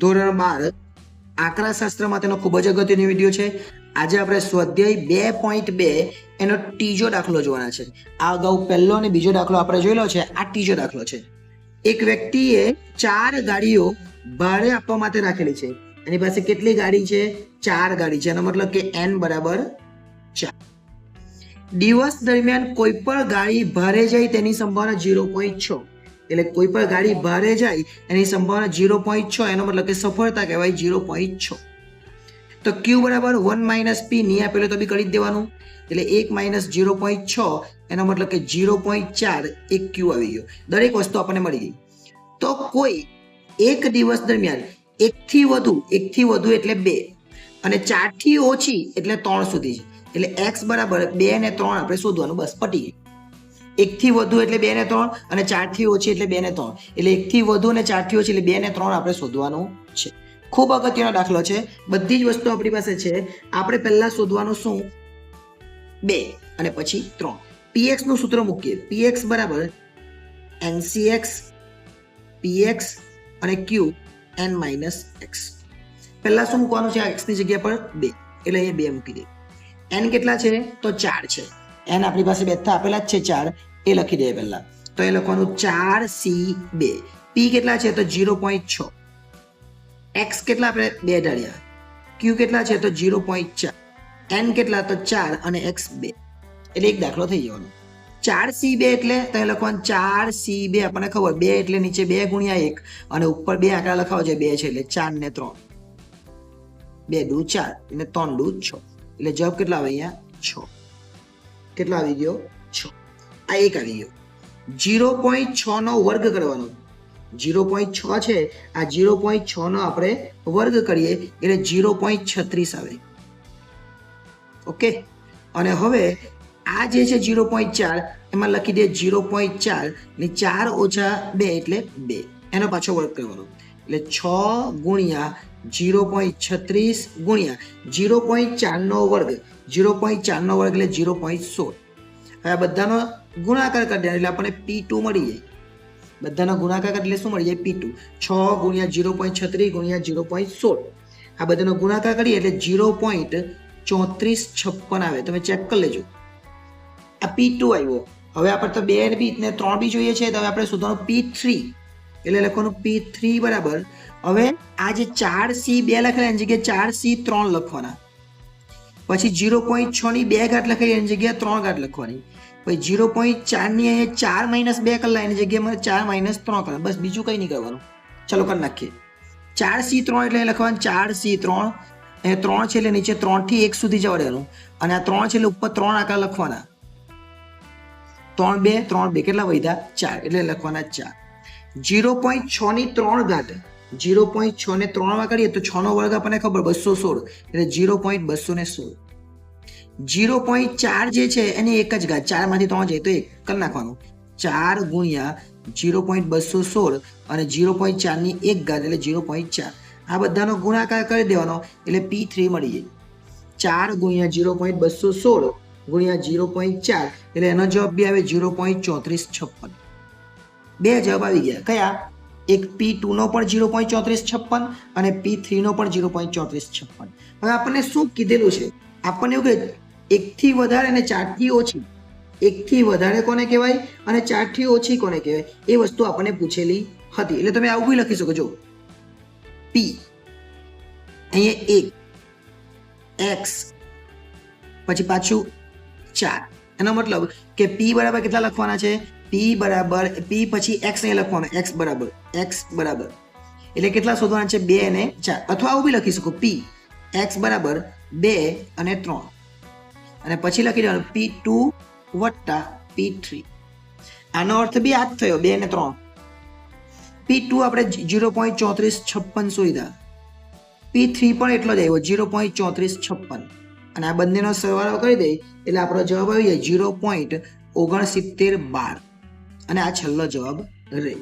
ધોરણ 12 આંકડાશાસ્ત્રમાં તેનો ખૂબ જ અગત્યનો વિડીયો છે. આજે આપણે સ્વાધ્યાય 2.2 એનો ત્રીજો દાખલો જોવાના છે. આ અગાઉ પહેલો અને બીજો દાખલો આપણે જોયેલો છે. આ ત્રીજો દાખલો છે. એક વ્યક્તિએ 4 ગાડીઓ ભાડે આપવા માટે રાખેલી છે. એની પાસે કેટલી ગાડી છે? 4 ગાડી છે. એનો મતલબ કે n બરાબર 4. દિવસ દરમિયાન કોઈ પણ ગાડી ભાડે જાય તેની સંભાવના 0.6. એટલે કોઈ પણ ગાડી ભાડે જાય એની સંભાવના 0.6. એનો મતલબ કે સફળતા કહેવાય 0.6. તો q બરાબર 1 - p ની આપેલો તો બી કરી જ દેવાનું. એટલે 1 - 0.6 એનો મતલબ કે 0.4 એક q આવી ગયો. દરેક વસ્તુ આપણને મળી ગઈ. તો કોઈ એક દિવસ દરમિયાન એકથી વધુ એટલે 2 અને 4 થી ઓછી એટલે 3 સુધી છે. એટલે x બરાબર 2 અને 3 આપણે શોધવાનું. બસ પટી ગઈ. 1 થી વધુ એટલે 2 ને 3 અને 4 થી ઓછી એટલે 2 ને 3. એટલે 1 થી વધુ અને 4 થી ઓછી એટલે 2 ને 3 આપણે શોધવાનું છે. ખૂબ અગત્યનો દાખલો છે. બધી જ વસ્તુ આપણી પાસે છે. આપણે પહેલા શોધવાનું શું? 2 અને પછી 3. px નું સૂત્ર મૂકીએ. px બરાબર ncx px અને q n - x. પહેલા શું મૂકવાનું છે? x ની જગ્યા પર 2. એટલે અહીંયા 2 મૂકી દે. n કેટલા છે? તો 4 છે. n આપણી પાસે બેઠા આપેલા જ છે 4. એ લખી દે પહેલા. તો એ લખવાનું 4c2. p કેટલા છે? તો 0.6. x કેટલા આપણે 2 ધાર્યા. q કેટલા છે? તો 0.4. n કેટલા? તો 4 અને x 2. એટલે એક દાખલો થઈ જવાનો. 4c2 એટલે તો એ લખવાનું 4c2. આપણને ખબર 2 એટલે નીચે 2 ગુણ્યા 1 અને ઉપર 2 આંકડા લખાવો છે 2 છે એટલે 4 ને 3. 2 દુ 4 અને 3 દુ 6. એટલે જવાબ કેટલા આવે અહીંયા? 6. કેટલા આવી ગયો? 6. આ એક આવી ગયો. 0.6 નો વર્ગ કરવાનો. 0.6 છે. આ 0.6 નો આપણે વર્ગ કરીએ એટલે 0.36 આવે. ઓકે. અને હવે આ જે છે 0.4 એમાં લખી દે 0.4 ને 4 ઓછા 2 એટલે 2. એનો પાછો વર્ગ કરવાનો. એટલે 6 ગુણ્યા 0.36 ગુણ્યા 0.4 નો વર્ગ. 0.4 નો વર્ગ એટલે 0.16. હવે આ બધાનો ગુણાકાર કરી દે એટલે આપણને p2 મળી જાય. બધાનો ગુણાકાર કરે એટલે શું મળી જાય? p2. 6 ગુણ્યા 0.36 ગુણ્યા 0.16. આ બધાનો ગુણાકાર કરીએ એટલે 0.3456 આવે. તમે ચેક કરી લેજો. આ p2 આવ્યો. હવે આપણે તો 2 ને 2 ને 3 બી જોઈએ છે. તો હવે આપણે શોધવાનું p3. એટલે લખવાનું p3 બરાબર. હવે આ જે 4c2 લખેલા એની જગ્યાએ 4c3 લખવાના. પછી 0.6 ની 2 ઘાત લખાઈ એની જગ્યાએ 3 ઘાત લખવાની. પછી 0.4 ની અહીંયા 4 - 2 કલાક એની જગ્યાએ 4 - 3 કલાક. બસ બીજું કંઈ નહીં કરવાનું. ચલો કરી નાખીએ. 4c3 એટલે લખવાનું 4c3. એ 3 છે એટલે નીચે 3 થી 1 સુધી જવા દેવાનું. અને આ 3 છે એટલે ઉપર 3 આંકડા લખવાના. 3 2 કેટલા વધ્યા? 4. એટલે લખવાના 4. 0.6 ની 3 ઘાત. 0.6 ને 3 માં કરીએ તો 6 નો વર્ગ આપણને ખબર 216. એટલે 0.216. 0.4 જે છે એની એક જ ઘાત. 4 માંથી 3 જાય તો 1 કરી નાખવાનું. 4 ગુણ્યા 0.216 અને 0.4 ની 1 ઘાત એટલે 0.4. આ બધાનો ગુણાકાર કરી દેવાનો એટલે p3 મળી જાય. 4 ગુણ્યા 0.216 ગુણ્યા 0.4 એટલે એનો જવાબ બી આવે 0.3456. 2 જવાબ આવી ગયા. કયા? એક p2 નો પણ 0.3456 અને p3 નો પણ 0.3456. હવે આપણને શું કીધેલું છે? આપણને એવું કે 1 થી વધારે અને 4 થી ઓછી. 1 થી વધારે કોને કહેવાય અને 4 થી ઓછી કોને કહેવાય? એ વસ્તુ આપણને પૂછેલી હતી. એટલે તમે આવું બી લખી શકો છો. p અહીંયા 1 x પછી પાછું 4. એનો મતલબ કે p બરાબર કેટલા લખવાના છે? p બરાબર p પછી x ને લખવાનો. x બરાબર એટલે કેટલા શોધવાના છે? 2 અને 4. અથવા આવું બી લખી શકો. p x બરાબર 2 અને 3 અને પછી લખી દેવાનું p2 વત્તા p3. આનો અર્થ બી આ જ થયો 2 અને 3. p2 આપણે 0.3456 શોધ્યા. p3 પણ એટલો જ આવ્યો 0.3456. અને આ બંનેનો સરવાળો કરી દે એટલે આપણો જવાબ આવી જાય 0.6912. અને આ છેલ્લો જવાબ રહે.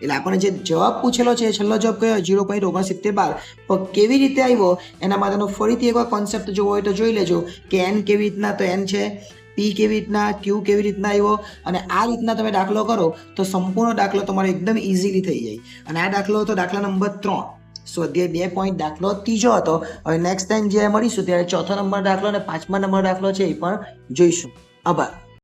એટલે આપણને જે જવાબ પૂછેલો છે છેલ્લો જવાબ કયો? 0.6912. પણ કેવી રીતે આવ્યો એના માટેનો ફરીથી એકવાર કોન્સેપ્ટ જોવો હોય તો જોઈ લેજો કે n કેવી રીતના. તો n છે. p કેવી રીતના, q કેવી રીતના આવ્યો. અને આ રીતના તમે દાખલો કરો તો સંપૂર્ણ દાખલો તમારો એકદમ ઇઝીલી થઈ જાય. અને આ દાખલો તો દાખલા નંબર 3 સ્વાધ્યાય 2 દાખલો ત્રીજો હતો. હવે નેક્સ્ટ ટાઈમ જે મળીશું ત્યારે ચોથો નંબર દાખલો અને 5મા નંબર દાખલો છે એ પણ જોઈશું. આભાર.